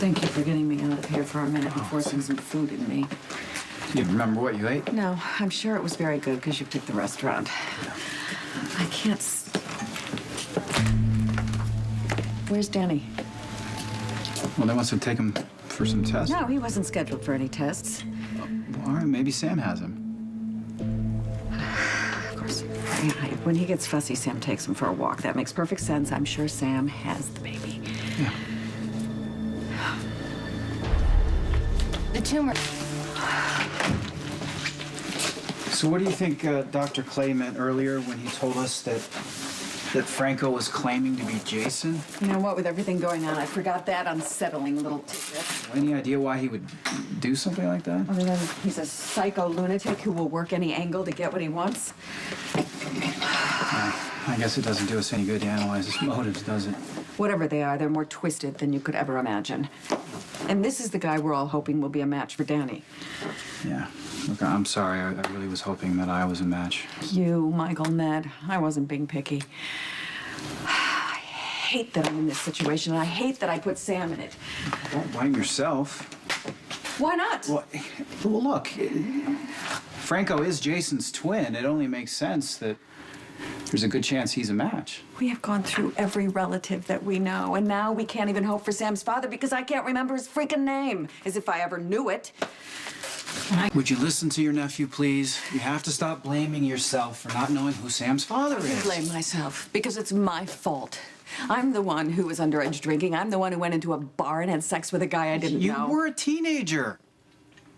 Thank you for getting me out of here for a minute and forcing some food in me. You remember what you ate? No, I'm sure it was very good because you picked the restaurant. I can't... Where's Danny? Well, they want to take him for some tests. No, he wasn't scheduled for any tests. Well, all right, maybe Sam has him. Of course. Yeah, when he gets fussy, Sam takes him for a walk. That makes perfect sense. I'm sure Sam has the baby. Yeah. The tumor. So what do you think Dr. Clay meant earlier when he told us that Franco was claiming to be Jason? You know what, with everything going on, I forgot that unsettling little tidbit. Any idea why he would do something like that? Other than he's a psycho lunatic who will work any angle to get what he wants. I guess it doesn't do us any good to analyze his motives, does it? Whatever they are, they're more twisted than you could ever imagine. And this is the guy we're all hoping will be a match for Danny. Yeah. Look, I'm sorry. I really was hoping that I was a match. You, Michael, Ned, I wasn't being picky. I hate that I'm in this situation, and I hate that I put Sam in it. Don't blame yourself. Why not? Well, look, Franco is Jason's twin. It only makes sense that there's a good chance he's a match. We have gone through every relative that we know, and now we can't even hope for Sam's father because I can't remember his freaking name, as if I ever knew it. Would you listen to your nephew, please? You have to stop blaming yourself for not knowing who Sam's father is. I blame myself because it's my fault. I'm the one who was underage drinking. I'm the one who went into a bar and had sex with a guy I didn't know. You were a teenager.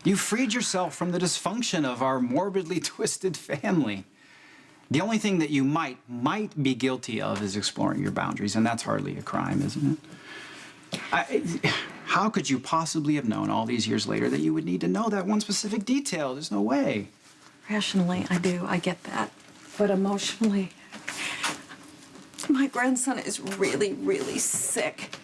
You freed yourself from the dysfunction of our morbidly twisted family. The only thing that you might be guilty of is exploring your boundaries, and that's hardly a crime, isn't it? How could you possibly have known all these years later that you would need to know that one specific detail? There's no way. Rationally, I do. I get that. But emotionally, my grandson is really, really sick.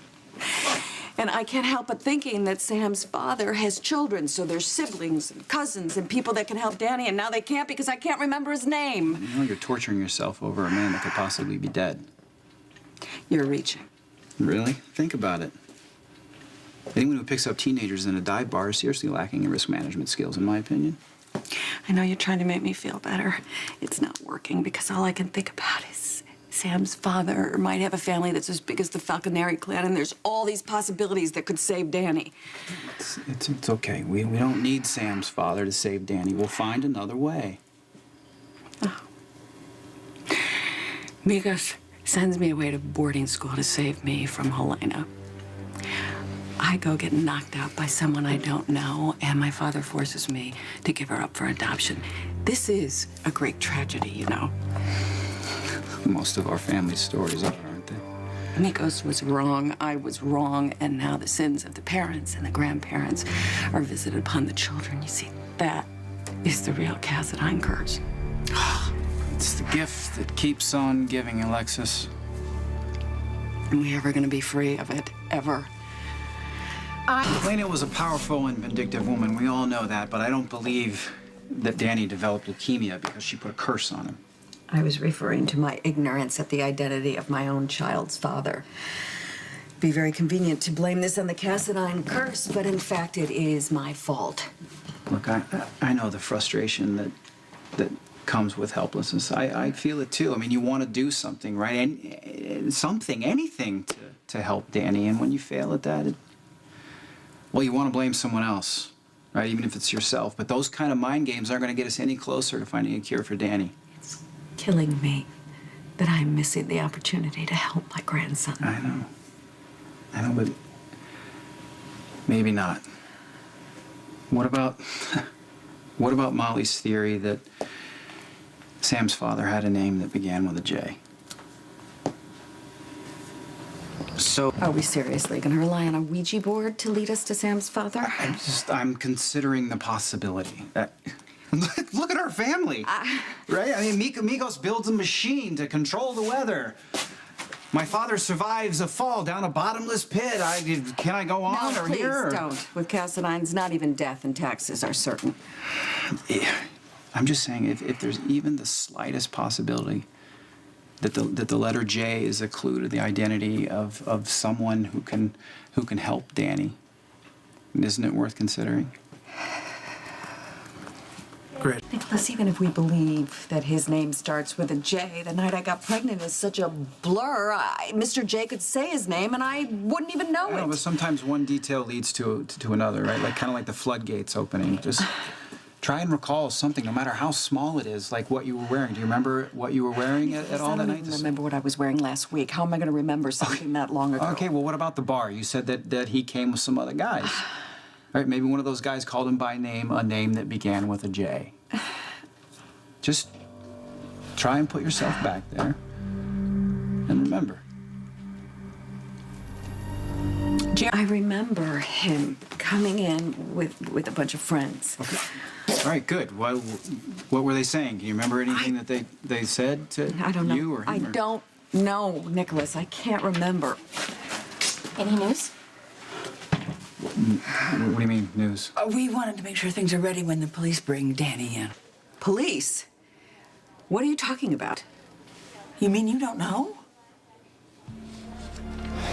And I can't help but thinking that Sam's father has children, so there's siblings and cousins and people that can help Danny, and now they can't because I can't remember his name. You know, you're torturing yourself over a man that could possibly be dead. You're reaching. Really? Think about it. Anyone who picks up teenagers in a dive bar is seriously lacking in risk management skills, in my opinion. I know you're trying to make me feel better. It's not working because all I can think about is Sam's father might have a family that's as big as the Falconeri clan, and there's all these possibilities that could save Danny. It's okay. We don't need Sam's father to save Danny. We'll find another way. Oh. Migos sends me away to boarding school to save me from Helena. I go get knocked out by someone I don't know, and my father forces me to give her up for adoption. This is a great tragedy, you know. Most of our family's stories are, aren't they? Nikos was wrong, I was wrong, and now the sins of the parents and the grandparents are visited upon the children. You see, that is the real Cassadine curse. It's the gift that keeps on giving, Alexis. Are we ever gonna be free of it? Ever? Elena was a powerful and vindictive woman. We all know that, but I don't believe that Danny developed leukemia because she put a curse on him. I was referring to my ignorance at the identity of my own child's father. It'd be very convenient to blame this on the Cassadine curse, but in fact, it is my fault. Look, I know the frustration that comes with helplessness. I feel it too. I mean, you want to do something, right? And anything to help Danny, and when you fail at that, well, you want to blame someone else, right? Even if it's yourself. But those kind of mind games aren't going to get us any closer to finding a cure for Danny. It's killing me that I'm missing the opportunity to help my grandson. I know, but maybe not. What about Molly's theory that Sam's father had a name that began with a J? So... Are we seriously going to rely on a Ouija board to lead us to Sam's father? I'm considering the possibility that... Look at our family, right? I mean, Migos builds a machine to control the weather. My father survives a fall down a bottomless pit. Can I go on no, or please here? Don't. With Cassadines, not even death and taxes are certain. Yeah. I'm just saying, if there's even the slightest possibility that the letter J is a clue to the identity of someone who can help Danny, Isn't it worth considering? Great. Nicholas, even if we believe that his name starts with a J, the night I got pregnant is such a blur. Mr. J could say his name and I wouldn't even know I know, it. but sometimes one detail leads to another, right? Like kind of like the floodgates opening. Just try and recall something, no matter how small it is, like what you were wearing. Do you remember what you were wearing at all I that don't night? even remember what I was wearing last week. How am I going to remember something that long ago? Okay, well, what about the bar? You said that he came with some other guys. Right? Maybe one of those guys called him by name, a name that began with a J. Just try and put yourself back there and remember. I remember him coming in with a bunch of friends. Okay. All right, good. What were they saying? Do you remember anything that they said to I don't know. you or him? I don't know, Nicholas. I can't remember. Any news? What do you mean, news? We wanted to make sure things are ready when the police bring Danny in. Police? What are you talking about? You mean you don't know?